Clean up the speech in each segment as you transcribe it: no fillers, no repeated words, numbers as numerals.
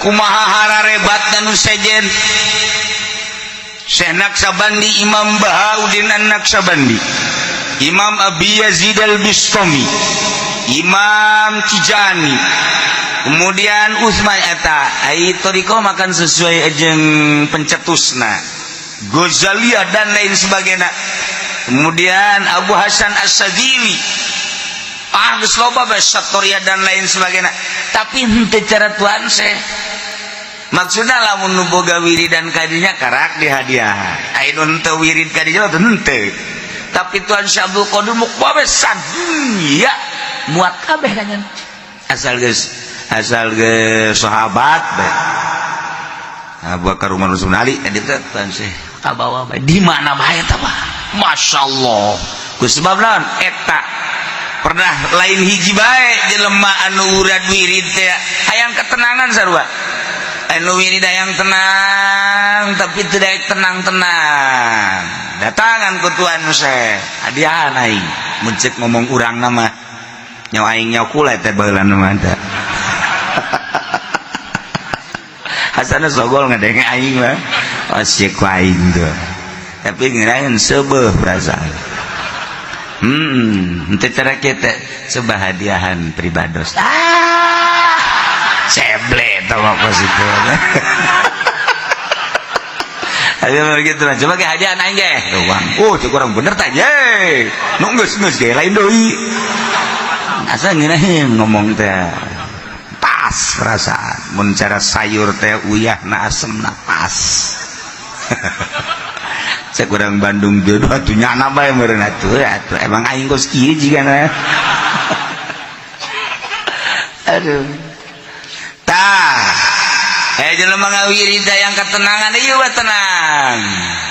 kumaha hararebatna nu sejen Syekh Naksabandi Imam Bahauddin An-Naksabandi Imam Abi Yazid Al-Bistami Imam Tijani kemudian Utsman eta ai toriko makan sesuai jeung pencetusna Ghazaliyah dan lain sebagainya kemudian Abu Hasan As-Sadzili geus loba bae Satoriyah dan lain sebagainya tapi henteu cara tuan Syekh maksudna lamun nu boga wiridan kadinya karak dihadiah anu teu wirid kadinya teh henteu tapi tuan Syekh Abdul Qadir mukbah besan ya muat kabeh kanyan asal geus sahabat bae Abu Bakar Umar Utsman Ali eta tuan Syekh kabawa bae di mana bae eta mah masyaallah ku sebab naon eta pernah lain hiji bae jelema anu urad wirid teh hayang ketenangan sarua anu wirid hayang tenang tapi teu daek tenang-tenang datangan ku tuan Syekh hadiahan aing mun ceuk ngomong urang nama nyawa aing nyawa kula teh baheula mah teh hasana sogol ngadenge aing mah asyik ku aing tuh tapi ngirain seubeuh perasaan ente cara kita coba hadiahan pribados seble tau apa situ hadiah begitu lah coba ke hadiahan aing ge doang cek orang bener tanya nunggus ge lain doi asa ngeunaheun ngomong teh pas perasaan mun cara sayur teh uyahna asemna pas saya kurang Bandung jodoh atuh nyana bae meureun atuh emang aing kos kieu jigana aduh tah jelema ngawirida yang ketenangan ieu we tenang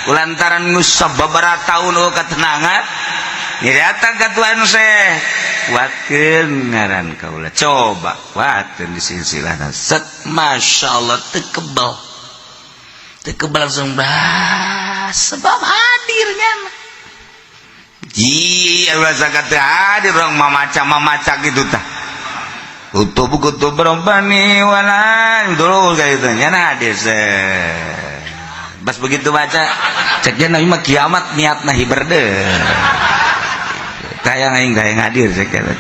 kulantaran geus sababaraha taun ketenangan datang ka tuan Syekh kuatkeun ngaran kaula coba kuatkeun di silsilahna set masyaallah teu kebal langsung sebab hadirnya rasa kata hadir orang mamaca gitu tah kutub berombani walan dulu kayak gitu nyana hadir pas begitu baca ceknya nabi mah kiamat niatna hiberde kayak aing hadir ceknya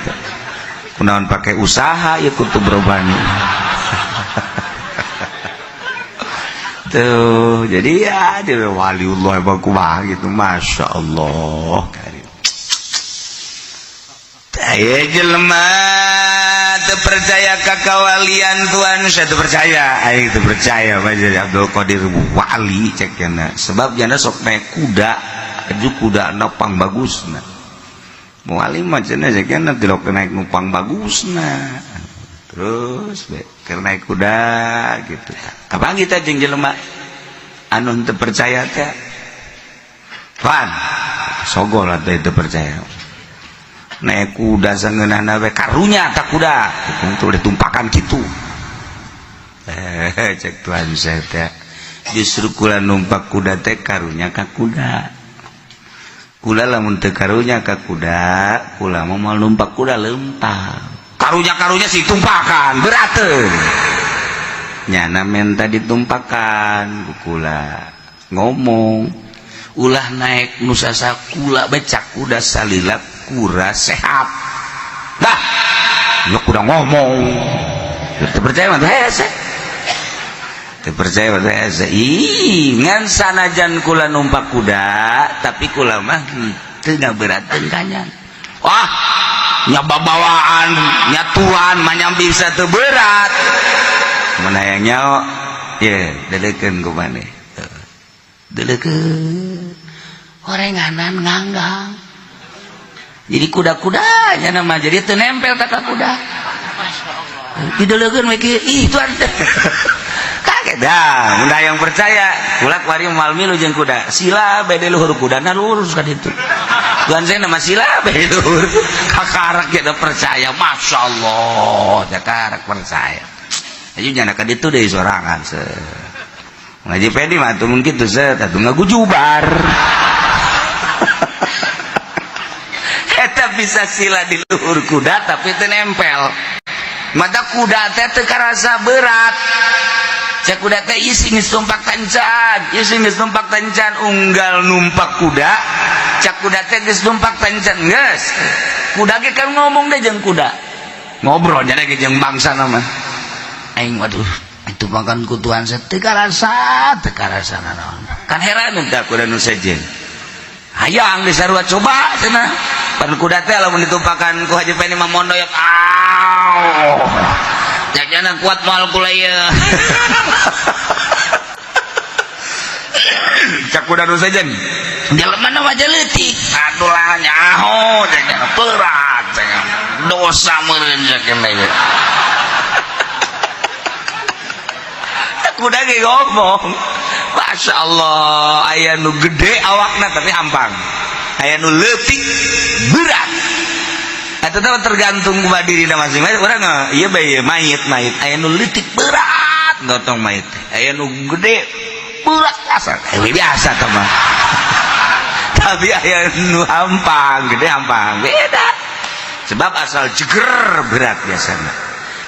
kunaon pakai usaha ya kutub berombani tuh jadi ya dia waliullah bakubah gitu masya Allah saya jelema terpercaya kakawalian Tuhan saya terpercaya aing terpercaya jadi Abdul Qadir wali ceknya sebab jana sok naik kuda aju kuda nopang bagusna mau wali macana ceknya tidak naik nupang bagusna terus karena naik kuda gitu kapan kita jeung jelema anu teu percaya teh pan sogol atuh teu percaya naik kuda sangeunana we karunya tak kuda kudu ditumpakan kitu cek tuan saya teh justru kula numpak kuda teh karunya ka kuda kula lamun teu karunya ka kuda kula mau numpak kuda leumpang karunya si tumpakan berat nyana menta ditumpakan kula ngomong ulah naik nusasa kula becak kuda salila kura sehat dah lu kuda ngomong terpercaya mah hese terpercaya mah hese ngan sanajan kula numpak kuda tapi kula mah teu ngaberateun kanyan wah nyababawaan nyatuan manyambi bisa teu berat mana yang nyawa ya delekeun ku maneh delekeun orenganan nganggang jadi kuda-kudanya nama jadi teu nempel ka kuda masyaallah didelekeun we kieu ih tuan kaget dah mun yang percaya kulak wari moal milu jeung kuda sila bade luhur kudana lurus ka ditu tuan saya nama sila bade luhur kakarak kita percaya masyaallah kakarak percaya aja jangan ka ditu deui sorangan ngaji pedi mah tuh mungkin tuh atuh ngagujubar eta bisa sila di luhur kuda tapi teu nempel mata kuda teh teu karasa berat cak kuda teh isi geus tumpak tancan unggal numpak kuda cak kuda teh geus tumpak tancan geus kuda ge kan ngomong deh jeung kuda ngobrol jadi ge jeung bangsa nama aing waduh itu makan kutuan teu karasa naon kan heran da kuda nu sejen hayang disarua coba cenah pan kuda teh lamun ditumpakan ku Haji Peni Mamondo ya jajana kuat moal kula ieu cak kuda nu sejen jelema na wajah leutik atuh lah nyaho jajana berat dosa meureun sakena ieu kuda ge ngomong Masya Allah aya nu gede awakna tapi hampang aya nu leutik berat eta teh tergantung ku dirina masing-masing urang ieu bae mayit aya nu leutik berat gotong mayit aya nu gede berat biasa teh mah tapi aya nu hampang gede hampang beda sebab asal jeger berat biasana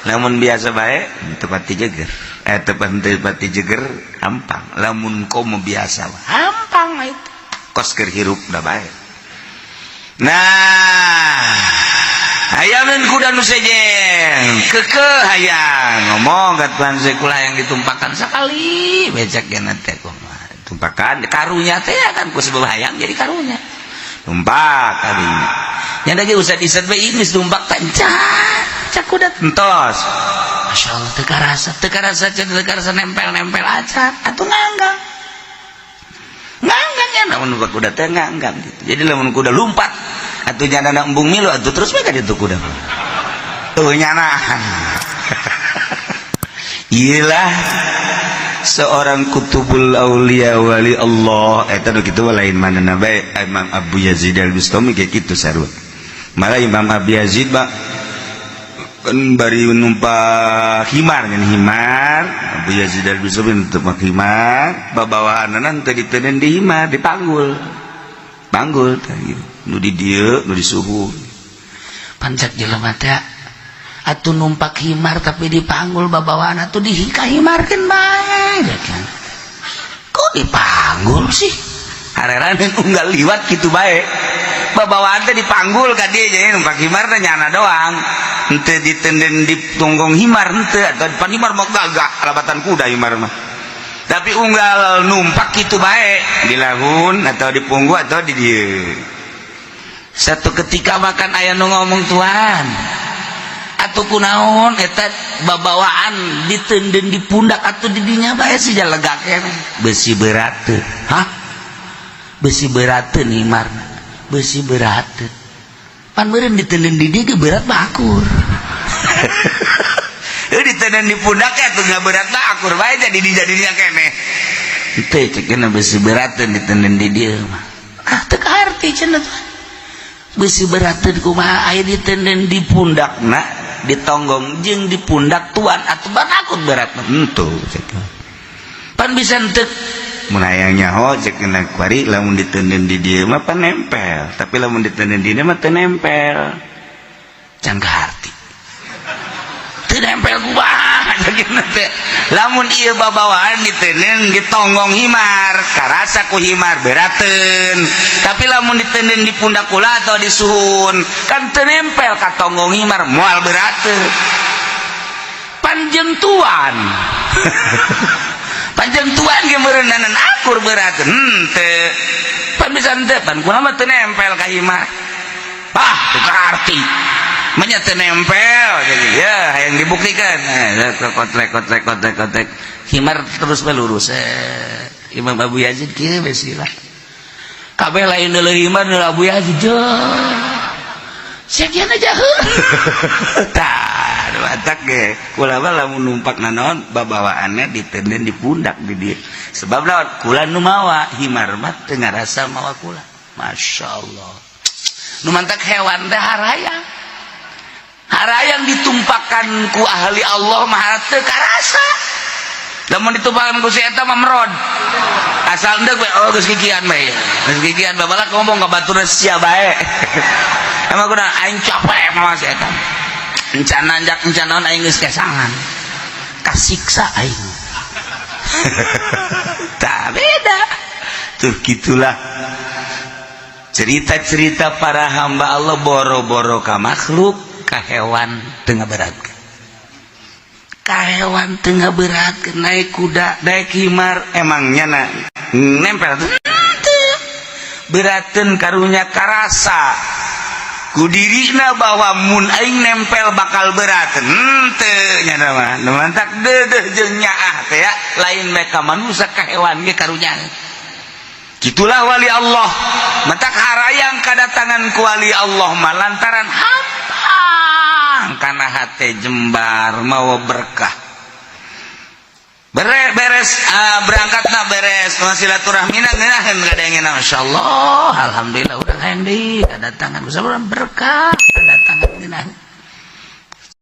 lamun biasa bae tepati jeger tepati jeger hampang lamun komo biasa hampang itu kos keur hirup da bae nah hayameun kuda nu sejen keukeuh hayang ngomong ka Tuhan sekula yang ditumpakan sakali becak geuna teh kumaha tumpakan karunya teh kan ku sebab hayang jadi karunya tumpak kali nya ge usah diset bae ini tumpak tancan cak kuda entos Masya Allah teu karasa nempel aja atuh nganggang ya namun kuda teh nganggang gitu. Jadi lamun kuda lumpat atuh nyana embung milu atuh terus bae ka ditu kuda tuh nyana iyalah seorang kutubul aulia wali Allah eta nu kitu lain manehna bae Imam Abu Yazid Al-Bistami kayak kitu sarua malah Imam Abu Yazid kan bari numpak himar Abu Yazid Al-Bistami numpak himar babawaanna teh diteuneun di himar dipanggul teh nu di dieu nu di suhu pancak jelema teh atuh numpak himar tapi dipanggul babawaan atuh dikahimarkeun bae kan kok dipanggul sih hareran unggal liwat kitu bae babawaan teh dipanggul ka dieu jadi numpak himar teh nyana doang henteu ditenden di tunggong himar henteu atau depan himar mah gagah alabatan kuda himar mah tapi unggal numpak kitu bae di lahun atau di punggu atau di dieu satu ketika makan aya nu ngomong Tuhan atuh kunaon eta babawaan ditenden di pundak atuh di dinya bae si jalega keneh besi berat teu besi berat teu himarna besi berat teu pan meureun ditenden di dieu berat bakur ditenden di pundak atuh enggak berat bakur bae jadi dijadinya keneh teu cekeuna besi berat teu ditenden di dieu mah teu kaharti cenah besi berat teu kumaha aya ditenden di pundakna ditonggong jeung di pundak tuan atuh takut berat henteu pan bisa henteu mun hayang nyaho cek kena kuari lamun diteuneun di dieu mah pan nempel tapi lamun diteuneun di dieu mah teu nempel can kaharti teu nempel kumaha sakitu teh lamun ieu babawaan diteuneun ditonggong himar karasa ku himar berateun tapi lamun diteuneun di pundak kula atau di suhun kan teu nempel ka tonggong himar moal berateun panjeung tuan panjang tuan ge meureunnan akur berat henteu pan bisa henteu pan kunaon mah teu nempel ka himar teu kaarti manya teu nempel jadi ya hayang dibuktikan kotrek himar terus bae lurus Imam Abu Yazid kieu we sila kabeh lain deuleu himar deuleu Abu Yazid sekian aja tah watak ge kula mah lamun numpak naon babawaanna diteuneun di pundak di dieu sebab naon kula nu mawa himar mah teu ngarasa mawa kula masyaallah nu mantak hewan teh harayang ditumpakkan ku ahli Allah mah teu karasa lamun ditumpakkan ku si eta mah merod asal endeg we geus kikian bae geus kikian babalak ngomong ka batur sia bae emang kuda aing capek mawa si eta encan nanjak encan naon aing geus kesangan kasiksa aing tak beda tuh gitulah cerita-cerita para hamba Allah boro-boro ka makhluk ka hewan tengah berat ka hewan tengah berat naik kuda naik himar emangnya nempel beraten karunya karasa kudirina bahwa mun aing nempel bakal berat henteu nya mah mantak deudeuh jeung nyaah teh ya lain mereka manusia ka hewan ge karunya gitulah wali Allah mantak harayang kadatangan ku wali Allah mah lantaran hampang kana hate jembar mawa berkah beres berangkatna beres silaturahmina ngeunaheun gadengeuna masyaallah alhamdulillah urang hayang deui kadatangan berkah kadatangan ngeunaheun